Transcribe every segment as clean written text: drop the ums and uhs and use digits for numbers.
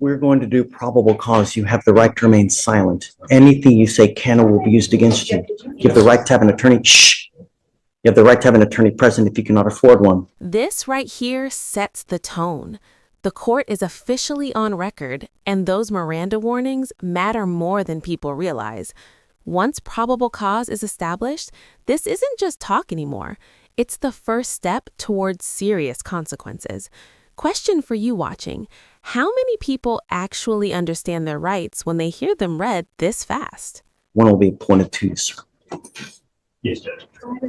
We're going to do probable cause. You have the right to remain silent. Anything you say can or will be used against you. You have the right to have an attorney. Shh. You have the right to have an attorney present if you cannot afford one. This right here sets the tone. The court is officially on record, and those Miranda warnings matter more than people realize. Once probable cause is established, this isn't just talk anymore. It's the first step towards serious consequences. Question for you watching: how many people actually understand their rights when they hear them read this fast? One will be appointed to you, sir. Yes, Judge.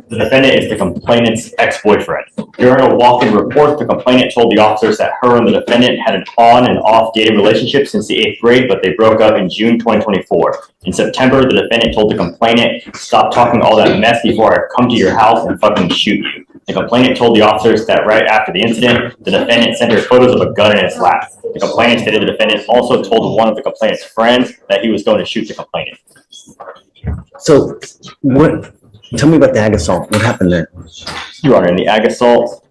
The defendant is the complainant's ex-boyfriend. During a walk-in report, the complainant told the officers that her and the defendant had an on and off dating relationship since the 8th grade, but they broke up in June 2024. In September, the defendant told the complainant, "Stop talking all that mess before I come to your house and fucking shoot you." The complainant told the officers that right after the incident, the defendant sent her photos of a gun in his lap. The complainant stated the defendant also told one of the complainant's friends that he was going to shoot the complainant. So, tell me about the ag assault. What happened there? Your Honor, in the ag assault,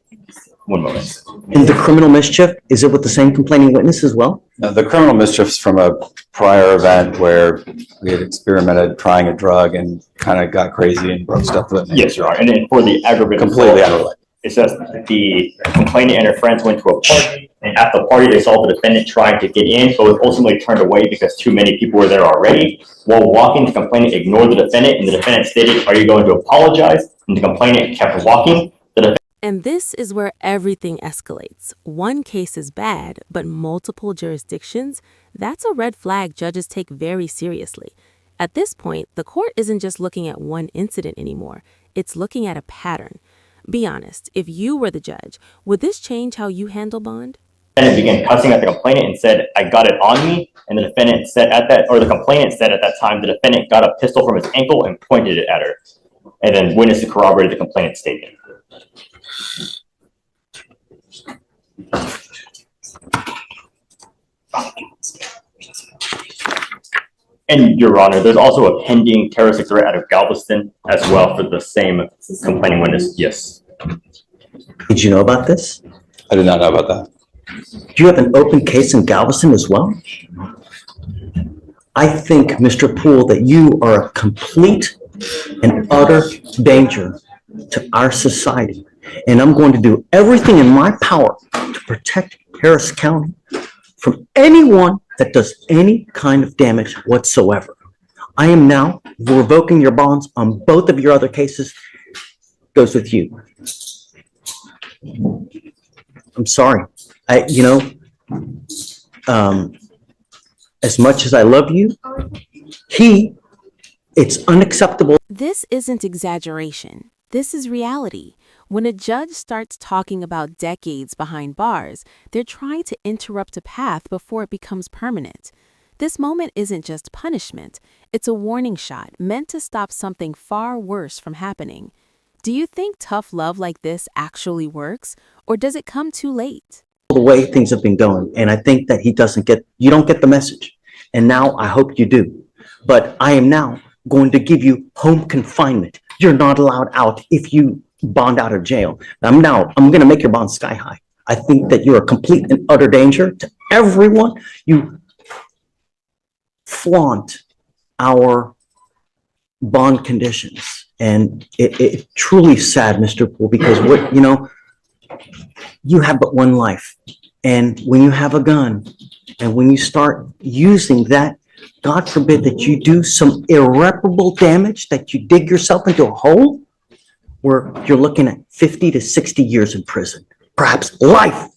one moment. In the criminal mischief, is it with the same complaining witness as well? No, the criminal mischief's from a prior event where we had experimented trying a drug and kind of got crazy and broke stuff with it. Yes, Your Honor. And then for the aggravated Completely assault, unrelated. it says the complainant and her friends went to a party, and at the party they saw the defendant trying to get in, but was ultimately turned away because too many people were there already. While walking, the complainant ignored the defendant, and the defendant stated, "Are you going to apologize?" And the complainant kept walking. And this is where everything escalates. One case is bad, but multiple jurisdictions, that's a red flag judges take very seriously. At this point, the court isn't just looking at one incident anymore. It's looking at a pattern. Be honest, if you were the judge, would this change how you handle bond? The defendant began cussing at the complainant and said, "I got it on me." And the defendant said the complainant said at that time, the defendant got a pistol from his ankle and pointed it at her. And then witnesses corroborated the complainant's statement. And Your Honor, there's also a pending terroristic threat out of Galveston as well for the same complaining witness. Yes. Did you know about this? I did not know about that. Do you have an open case in Galveston as well? I think, Mr. Poole, that you are a complete and utter danger to our society. And I'm going to do everything in my power to protect Harris County from anyone that does any kind of damage whatsoever. I am now revoking your bonds on both of your other cases. Goes with you. I'm sorry. As much as I love you, it's unacceptable. This isn't exaggeration. This is reality. When a judge starts talking about decades behind bars, they're trying to interrupt a path before it becomes permanent. This moment isn't just punishment. It's a warning shot meant to stop something far worse from happening. Do you think tough love like this actually works, or does it come too late? The way things have been going, and I think that you don't get the message. And now I hope you do. But I am now going to give you home confinement. You're not allowed out if you bond out of jail. I'm going to make your bond sky high. I think that you're a complete and utter danger to everyone. You flaunt our bond conditions. And it's truly sad, Mr. Poole, because you have but one life. And when you have a gun and when you start using that, God forbid that you do some irreparable damage, that you dig yourself into a hole where you're looking at 50 to 60 years in prison, perhaps life.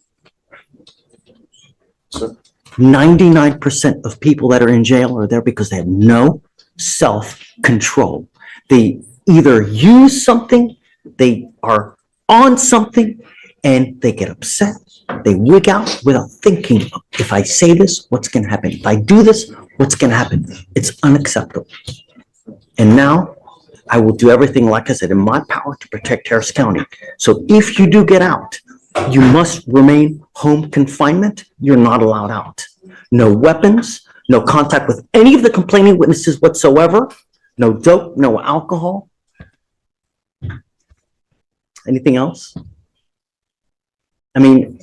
99% of people that are in jail are there because they have no self-control. They either use something, they are on something, and they get upset. They wig out without thinking, if I say this, what's going to happen? If I do this, what's going to happen? It's unacceptable. And now I will do everything, like I said, in my power to protect Harris County. So if you do get out, you must remain home confinement. You're not allowed out. No weapons, no contact with any of the complaining witnesses whatsoever, no dope, no alcohol. Anything else? I mean,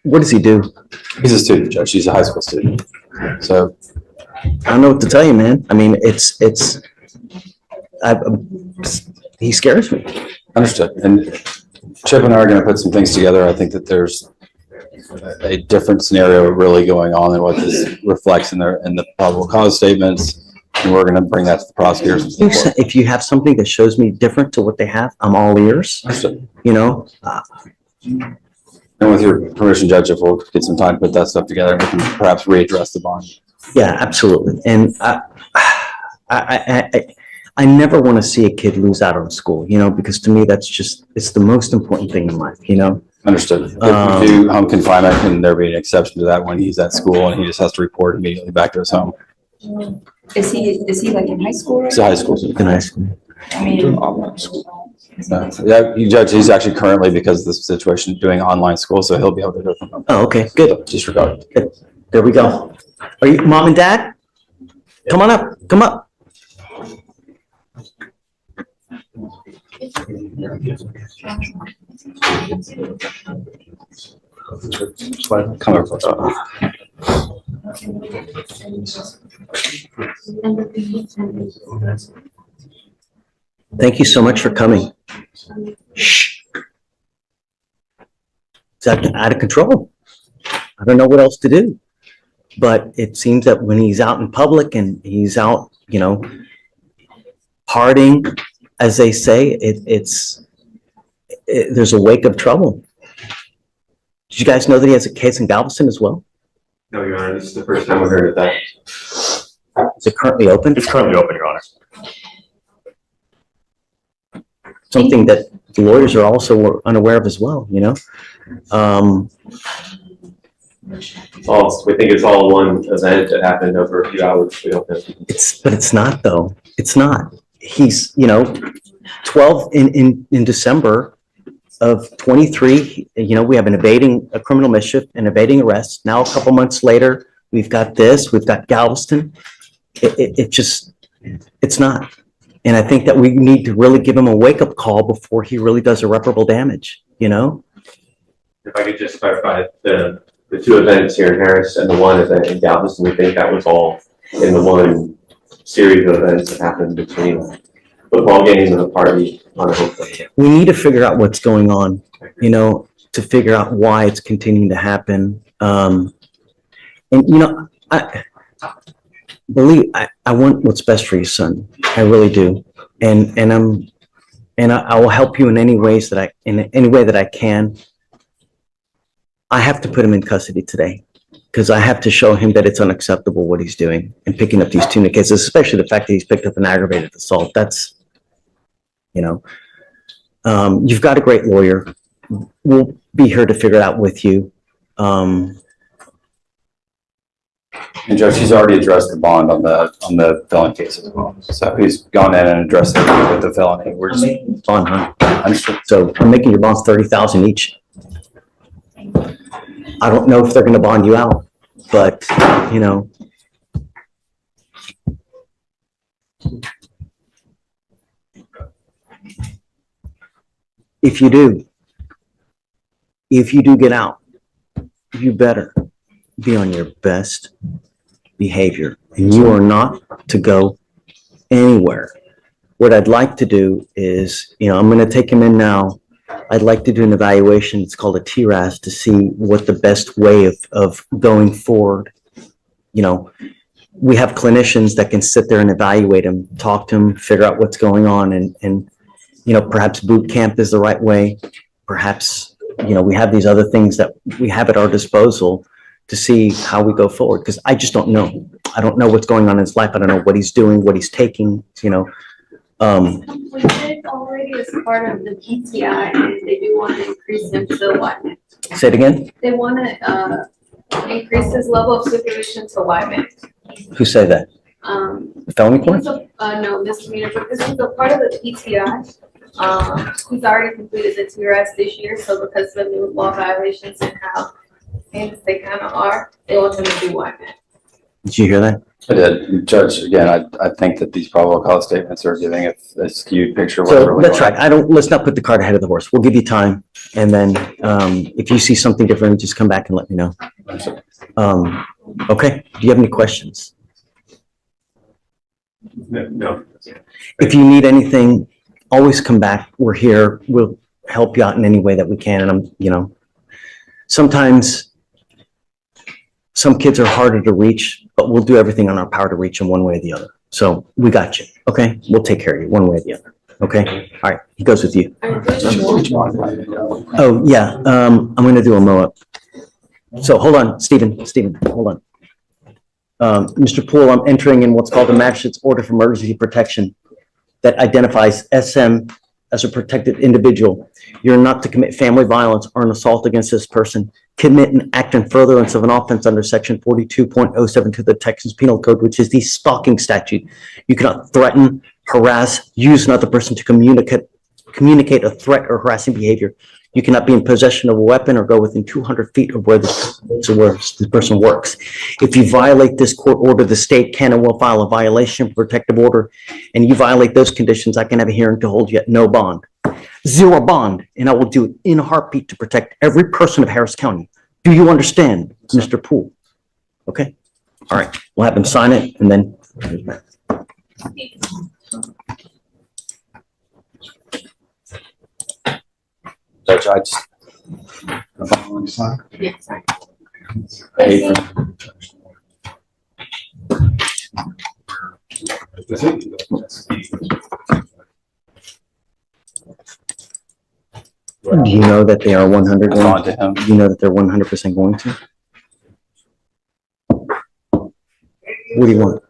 what does he do? He's a student, Judge. He's a high school student. So I don't know what to tell you, man. I mean, I, he scares me. understood. And Chip and I are going to put some things together. I think that there's a different scenario really going on than what this reflects in the probable cause statements. And we're going to bring that to the prosecutors. If you have something that shows me different to what they have, I'm all ears. Understood. You know, And with your permission, Judge, if we'll get some time to put that stuff together, we can perhaps readdress the bond. yeah, absolutely. And I never want to see a kid lose out on school, you know, because to me, it's the most important thing in life, you know? Understood. If we do home confinement, can there be an exception to that when he's at school and he just has to report immediately back to his home? Is he like in high school? He's a high school student. In high school. I mean, Yeah, Judge, he's actually currently, because of this situation, doing online school, so he'll be able to do it from home. Oh, okay, good. Disregard. There we go. Are you, mom and dad? Come on up, come up. Come over close. Thank you so much for coming. Shh. It's out of control. I don't know what else to do. But it seems that when he's out in public and he's out, you know, partying, as they say, there's a wake of trouble. Did you guys know that he has a case in Galveston as well? No, Your Honor, this is the first time I've heard of that. Is it currently open? It's currently open, Your Honor. Something that the lawyers are also unaware of as well, you know? We think it's all one event that happened over a few hours. We don't know. But it's not though. It's not. He's, you know, 12 in December of 23, you know, we have a criminal mischief and evading arrest. Now, a couple months later, we've got Galveston. It's not. And I think that we need to really give him a wake-up call before he really does irreparable damage, you know? If I could just clarify, the two events here in Harris and the one event in Galveston, we think that was all in the one series of events that happened between football games and a party on a hotel. We need to figure out what's going on, you know, to figure out why it's continuing to happen. And, you know, I want what's best for your son. I really do. And I will help you in any way that I can. I have to put him in custody today because I have to show him that it's unacceptable what he's doing and picking up these two new cases, especially the fact that he's picked up an aggravated assault. That's, you know, you've got a great lawyer. We'll be here to figure it out with you. And Judge, he's already addressed the bond on the felony case as well. So he's gone in and addressed it with the felony. We're just Bond, huh? understood. So I'm making your bonds 30,000 each. I don't know if they're going to bond you out, but you know. If you do get out, you better be on your best behavior, and you are not to go anywhere. What I'd like to do is, you know, I'm going to take him in now. I'd like to do an evaluation. It's called a TRAS to see what the best way of going forward. You know, we have clinicians that can sit there and evaluate him, talk to him, figure out what's going on, and you know, perhaps boot camp is the right way. Perhaps, you know, we have these other things that we have at our disposal to see how we go forward, because I just don't know. I don't know what's going on in his life. I don't know what he's doing, what he's taking, you know. We did already as part of the PTI, and they do want to increase him to what? Say it again. They want to increase his level of supervision to YMIC. Who said that? Felony points? No, misdemeanor, but this is a part of the PTI. He's already completed the TRS this year, so because of the new law violations and how heinous they kind of are, they want him to do YMIC. Did you hear that? I did. Judge, again, I think that these probable cause statements are giving a skewed picture of what's So really that's going right. Let's not put the cart ahead of the horse. We'll give you time. And then, if you see something different, just come back and let me know. Okay. Do you have any questions? No. If you need anything, always come back. We're here. We'll help you out in any way that we can. And sometimes some kids are harder to reach, but we'll do everything in our power to reach them one way or the other. So we got you. Okay. We'll take care of you one way or the other. Okay. All right. He goes with you. Oh, yeah. I'm going to do a mow up. So hold on, Stephen, hold on. Mr. Poole, I'm entering in what's called a magistrate's order for emergency protection that identifies SM as a protected individual. You're not to commit family violence or an assault against this person, commit an act in furtherance of an offense under section 42.072 of the Texas Penal Code, which is the stalking statute. You cannot threaten, harass, use another person to communicate a threat or harassing behavior. You cannot be in possession of a weapon or go within 200 feet of where the person works. If you violate this court order, the state can and will file a violation of protective order, and you violate those conditions, I can have a hearing to hold you at no bond. Zero bond, and I will do it in a heartbeat to protect every person of Harris County. Do you understand, Mr. Poole? Okay? All right, we'll have him sign it, and then. Judge, I just. Yeah, sorry. I hate for- Do you know that they are 100? It's on to him. Do you know that they're 100% going to? What do you want?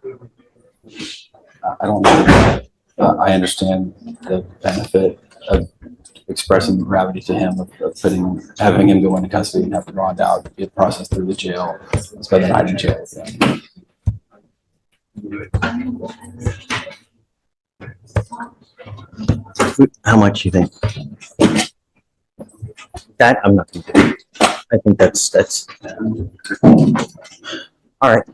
I don't know. I understand the benefit of expressing the gravity to him of having him go into custody and have to bond out, get processed through the jail, spend the night in jail. How much you think? That I'm not gonna do. I think that's, all right.